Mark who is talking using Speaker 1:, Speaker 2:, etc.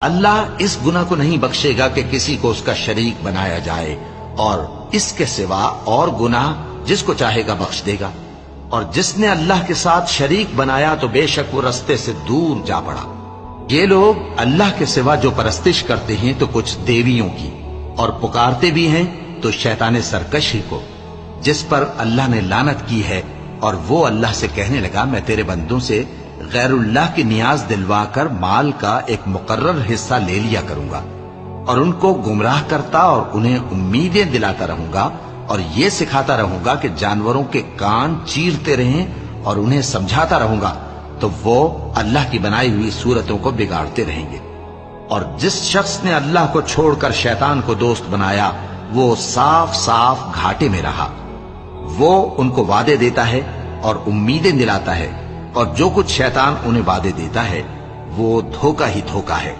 Speaker 1: اللہ اس گناہ کو نہیں بخشے گا کہ کسی کو اس کا شریک بنایا جائے، اور اس کے سوا اور گناہ جس کو چاہے گا بخش دے گا، اور جس نے اللہ کے ساتھ شریک بنایا تو بے شک وہ رستے سے دور جا پڑا۔ یہ لوگ اللہ کے سوا جو پرستش کرتے ہیں تو کچھ دیویوں کی، اور پکارتے بھی ہیں تو شیطان سرکش ہی کو، جس پر اللہ نے لعنت کی ہے۔ اور وہ اللہ سے کہنے لگا میں تیرے بندوں سے غیر اللہ کی نیاز دلوا کر مال کا ایک مقرر حصہ لے لیا کروں گا، اور ان کو گمراہ کرتا اور انہیں امیدیں دلاتا رہوں گا، اور یہ سکھاتا رہوں گا کہ جانوروں کے کان چیرتے رہیں، اور انہیں سمجھاتا رہوں گا، تو وہ اللہ کی بنائی ہوئی صورتوں کو بگاڑتے رہیں گے۔ اور جس شخص نے اللہ کو چھوڑ کر شیطان کو دوست بنایا وہ صاف صاف گھاٹے میں رہا۔ وہ ان کو وعدے دیتا ہے اور امیدیں دلاتا ہے، اور جو کچھ شیطان انہیں وعدے دیتا ہے وہ دھوکہ ہی دھوکہ ہے۔